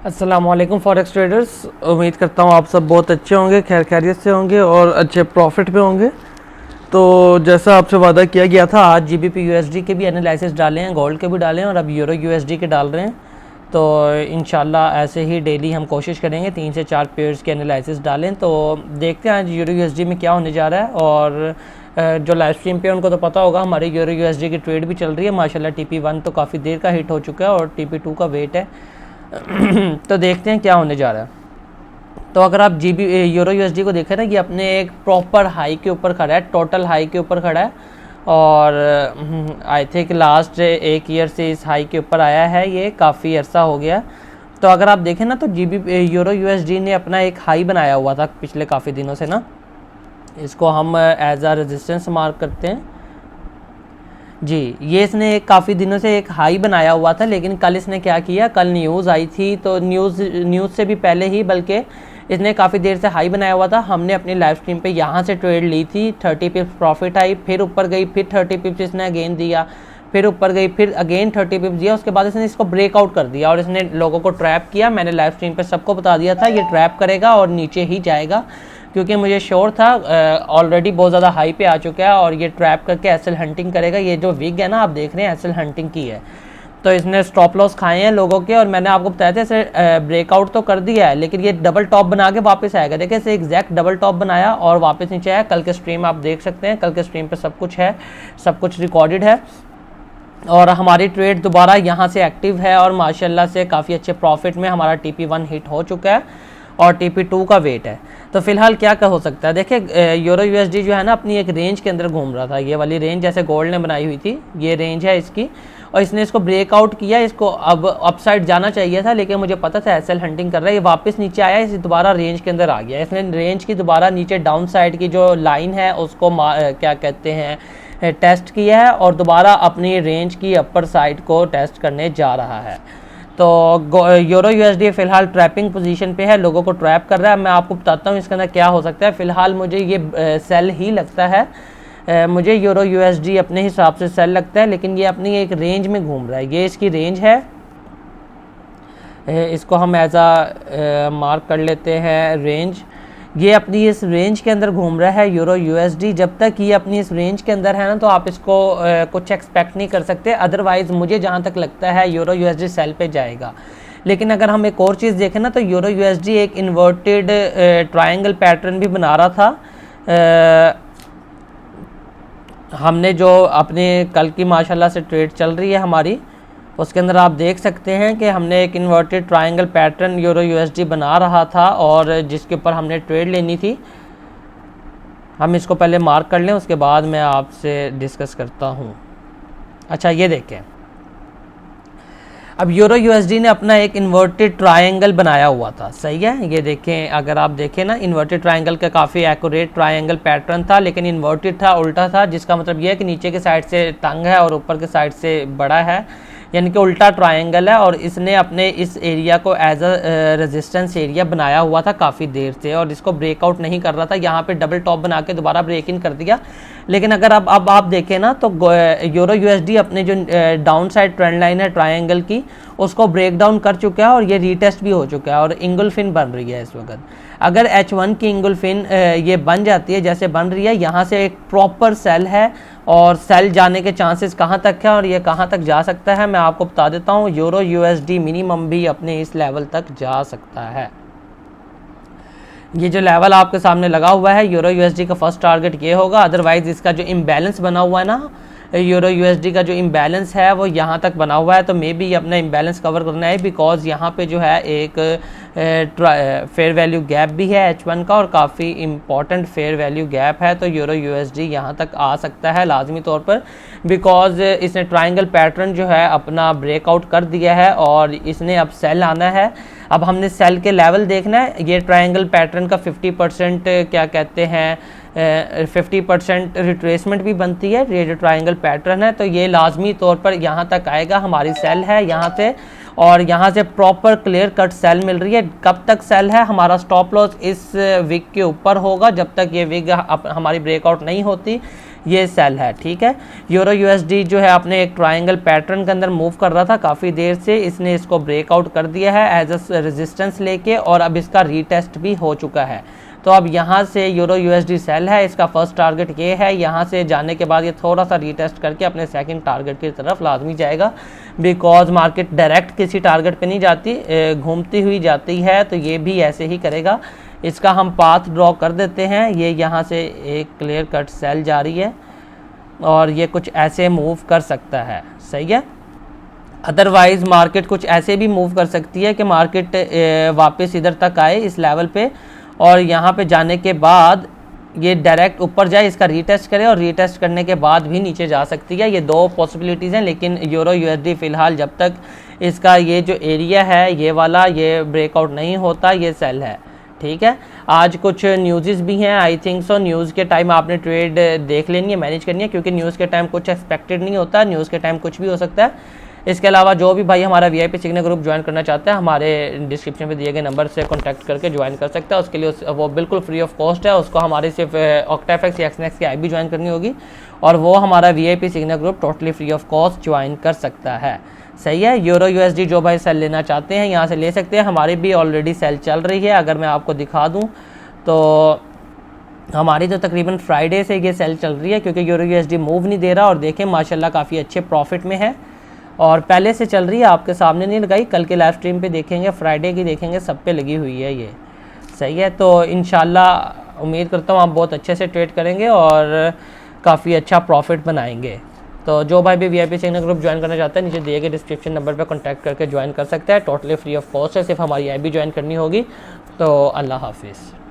अस्सलाम वालेकुम forex traders. उम्मीद करता हूँ आप सब बहुत अच्छे होंगे, खैर खैरियत से होंगे और अच्छे प्रॉफिट में होंगे। तो जैसा आपसे वादा किया गया था, आज जीबीपी यूएसडी के भी एनालिसिस डाले हैं, गोल्ड के भी डाले हैं और अब यूरो यूएसडी के डाल रहे हैं। तो इंशाल्लाह ऐसे ही डेली हम कोशिश करेंगे 3 से 4 पेयर्स के एनालिसिस डालें। तो देखते हैं आज यूरो यूएसडी में क्या होने जा रहा है। और जो लाइव स्ट्रीम पे उनको तो पता होगा, हमारे यूरो यूएसडी की ट्रेड भी चल रही है माशाल्लाह। TP1 तो काफ़ी देर का हिट हो चुका है और TP2 का वेट है। तो देखते हैं क्या होने जा रहा है। तो अगर आप यूरो यूएसडी को देखें ना, ये अपने एक प्रॉपर हाई के ऊपर खड़ा है, टोटल हाई के ऊपर खड़ा है और आई थिंक लास्ट 1 ईयर से इस हाई के ऊपर आया है, ये काफ़ी अरसा हो गया। तो अगर आप देखें ना, तो यूरो यूएसडी ने अपना एक हाई बनाया हुआ था पिछले काफ़ी दिनों से ना, इसको हम एज आ रेजिस्टेंस मार्क करते हैं जी। ये इसने काफ़ी दिनों से एक हाई बनाया हुआ था, लेकिन कल इसने क्या किया, कल न्यूज़ आई थी तो न्यूज़ से भी पहले ही बल्कि इसने काफ़ी देर से हाई बनाया हुआ था। हमने अपनी लाइव स्ट्रीम पे यहाँ से ट्रेड ली थी, 30 पिप्स प्रॉफिट आई, फिर ऊपर गई, फिर 30 पिप्स इसने अगेन दिया, फिर ऊपर गई, फिर अगेन 30 पिप्स दिया। उसके बाद इसने इसको ब्रेकआउट कर दिया और इसने लोगों को ट्रैप किया। मैंने लाइव स्ट्रीम पर सबको बता दिया था ये ट्रैप करेगा और नीचे ही जाएगा, क्योंकि मुझे श्योर था ऑलरेडी बहुत ज़्यादा हाई पे आ चुका है और ये ट्रैप करके एसएल हंटिंग करेगा। ये जो विग है ना, आप देख रहे हैं एसएल हंटिंग की है। तो इसने स्टॉप लॉस खाए हैं लोगों के और मैंने आपको बताया था इसे ब्रेकआउट तो कर दिया है, लेकिन ये डबल टॉप बना के वापस आएगा। देखिए इसे एग्जैक्ट डबल टॉप बनाया और वापस नीचे आया। कल के स्ट्रीम आप देख सकते हैं, कल के स्ट्रीम पे सब कुछ है, सब कुछ रिकॉर्डेड है और हमारी ट्रेड दोबारा यहाँ से एक्टिव है और माशाल्लाह से काफ़ी अच्छे प्रॉफिट में हमारा TP1 हिट हो चुका है और TP2 का वेट है। तो फिलहाल क्या हो सकता है, देखिए यूरो यूएसडी जो है ना, अपनी एक रेंज के अंदर घूम रहा था। ये वाली रेंज जैसे गोल्ड ने बनाई हुई थी, ये रेंज है इसकी, और इसने इसको ब्रेकआउट किया। इसको अब अपसाइड जाना चाहिए था, लेकिन मुझे पता था एसएल हंटिंग कर रहा है। ये वापस नीचे आया, इसे दोबारा रेंज के अंदर आ गया। इसने रेंज की दोबारा नीचे डाउन साइड की जो लाइन है उसको क्या कहते हैं, टेस्ट किया है और दोबारा अपनी रेंज की अपर साइड को टेस्ट करने जा रहा है। तो यूरो यूएसडी फिलहाल ट्रैपिंग पोजीशन पे है, लोगों को ट्रैप कर रहा है। मैं आपको बताता हूँ इसके अंदर क्या हो सकता है। फिलहाल मुझे ये सेल ही लगता है, मुझे यूरो यूएसडी अपने हिसाब से सेल लगता है, लेकिन ये अपनी एक रेंज में घूम रहा है। ये इसकी रेंज है, इसको हम एज आ मार्क कर लेते हैं रेंज। ये अपनी इस रेंज के अंदर घूम रहा है यूरो यूएसडी। जब तक ये अपनी इस रेंज के अंदर है ना, तो आप इसको कुछ एक्सपेक्ट नहीं कर सकते। अदरवाइज़ मुझे जहाँ तक लगता है यूरो यूएसडी सेल पे जाएगा। लेकिन अगर हम एक और चीज़ देखें ना, तो यूरो यूएसडी एक इन्वर्टेड ट्रायंगल पैटर्न भी बना रहा था। हमने जो अपने कल की माशाल्लाह से ट्रेड चल रही है हमारी, उसके अंदर आप देख सकते हैं कि हमने एक inverted triangle pattern euro USD बना रहा था और जिसके ऊपर हमने ट्रेड लेनी थी। हम इसको पहले मार्क कर लें, उसके बाद मैं आपसे डिस्कस करता हूँ। अच्छा, ये देखें, अब यूरो यूएसडी ने अपना एक इन्वर्टेड ट्रायंगल बनाया हुआ था, सही है। ये देखें, अगर आप देखें ना, इन्वर्टेड ट्रायंगल का काफ़ी एक्यूरेट ट्रायंगल पैटर्न था, लेकिन इन्वर्टेड था, उल्टा था, जिसका मतलब ये है कि नीचे के साइड से तंग है और ऊपर के साइड से बड़ा है, यानी कि उल्टा ट्रायंगल है। और इसने अपने इस एरिया को एज अ रेजिस्टेंस एरिया बनाया हुआ था काफ़ी देर से और इसको ब्रेकआउट नहीं कर रहा था। यहाँ पे डबल टॉप बना के दोबारा ब्रेक इन कर दिया। लेकिन अगर अब आप देखें ना, तो यूरो यूएसडी अपने जो डाउन साइड ट्रेंड लाइन है ट्रायंगल की, उसको ब्रेक डाउन कर चुका है और ये रीटेस्ट भी हो चुका है और इंगुलफिन बन रही है इस वक्त। अगर H1 की इंगुलफिन ये बन जाती है जैसे बन रही है, यहाँ से एक प्रॉपर सेल है और सेल जाने के चांसेस कहाँ तक है और ये कहाँ तक जा सकता है मैं आपको बता देता हूँ। यूरो यूएसडी मिनिमम भी अपने इस लेवल तक जा सकता है। ये जो लेवल आपके सामने लगा हुआ है, यूरो यूएसडी का फर्स्ट टारगेट ये होगा। अदरवाइज इसका जो इम्बैलेंस बना हुआ है ना, यूरो यूएसडी का जो इम्बैलेंस है वो यहाँ तक बना हुआ है, तो मे बी अपना इम्बैलेंस कवर करना है, बिकॉज यहाँ पे जो है एक फेयर वैल्यू गैप भी है H1 का और काफ़ी इम्पॉर्टेंट फेयर वैल्यू गैप है। तो यूरो यूएसडी यहाँ तक आ सकता है लाजमी तौर पर, बिकॉज इसने ट्रायंगल पैटर्न जो है अपना ब्रेकआउट कर दिया है और इसने अब सेल आना है। अब हमने सेल के लेवल देखना है। ये ट्रायंगल पैटर्न का 50% क्या कहते हैं 50% रिट्रेसमेंट भी बनती है। ये जो ट्रायंगल पैटर्न है, तो ये लाजमी तौर पर यहाँ तक आएगा। हमारी सेल है यहाँ से और यहाँ से प्रॉपर क्लियर कट सेल मिल रही है। कब तक सेल है, हमारा स्टॉप लॉस इस विग के ऊपर होगा जब तक ये विग हमारी ब्रेकआउट नहीं होती। ये सेल है, ठीक है। यूरो यूएसडी जो है अपने एक ट्रायंगल पैटर्न के अंदर मूव कर रहा था काफ़ी देर से, इसने इसको ब्रेकआउट कर दिया है एज अ रेजिस्टेंस लेके, और अब इसका रीटेस्ट भी हो चुका है। तो अब यहाँ से यूरो यूएसडी सेल है, इसका फर्स्ट टारगेट ये है। यहाँ से जाने के बाद ये थोड़ा सा रीटेस्ट करके अपने सेकंड टारगेट की तरफ लाजमी जाएगा, बिकॉज मार्केट डायरेक्ट किसी टारगेट पे नहीं जाती, घूमती हुई जाती है, तो ये भी ऐसे ही करेगा। इसका हम पाथ ड्रॉ कर देते हैं। ये यहाँ से एक क्लियर कट सेल जा रही है और ये कुछ ऐसे मूव कर सकता है, सही है। अदरवाइज़ मार्केट कुछ ऐसे भी मूव कर सकती है कि मार्केट वापस इधर तक आए इस लेवल पे, और यहाँ पे जाने के बाद ये डायरेक्ट ऊपर जाए, इसका रीटेस्ट करे, और रीटेस्ट करने के बाद भी नीचे जा सकती है। ये दो पॉसिबिलिटीज़ हैं, लेकिन यूरो यूएसडी फ़िलहाल जब तक इसका ये जो एरिया है ये वाला ये ब्रेकआउट नहीं होता, ये सेल है, ठीक है। आज कुछ न्यूज़ भी हैं, आई थिंक सो न्यूज़ के टाइम आपने ट्रेड देख लेनी है, मैनेज करनी है, क्योंकि न्यूज़ के टाइम कुछ एक्सपेक्टेड नहीं होता, न्यूज़ के टाइम कुछ भी हो सकता है। इसके अलावा जो भी भाई हमारा वीआईपी सिग्नल ग्रुप ज्वाइन करना चाहता है, हमारे डिस्क्रिप्शन में दिए गए नंबर से कॉन्टैक्ट करके ज्वाइन कर सकता है। उसके लिए वो बिल्कुल फ्री ऑफ कॉस्ट है, उसको हमारे सिर्फ ऑक्टाफेक्स या एक्सनेक्स की IB ज्वाइन करनी होगी, और वो हमारा VIP signal group totally free of cost join कर सकता है, सही है। यूरो यूएसडी जो भाई सेल लेना चाहते हैं यहाँ से ले सकते हैं, हमारी भी ऑलरेडी सेल चल रही है। अगर मैं आपको दिखा दूँ तो हमारी तो तकरीबन फ्राइडे से ये सेल चल रही है, क्योंकि यूरो यूएसडी मूव नहीं दे रहा, और देखें माशाल्लाह काफ़ी अच्छे प्रॉफिट में है, और पहले से चल रही है, आपके सामने नहीं लगाई, कल के लाइव स्ट्रीम पे देखेंगे, फ्राइडे की देखेंगे, सब पे लगी हुई है ये, सही है। तो इंशाल्लाह उम्मीद करता हूँ आप बहुत अच्छे से ट्रेड करेंगे और काफ़ी अच्छा प्रॉफिट बनाएंगे। तो जो भाई भी वीआईपी सिग्नल ग्रुप ज्वाइन करना चाहता है, नीचे दिए गए डिस्क्रिप्शन नंबर पर कॉन्टैक्ट करके ज्वाइन कर सकता है, टोटली फ्री ऑफ कॉस्ट है, सिर्फ हमारी IB ज्वाइन करनी होगी। तो अल्लाह हाफिज़।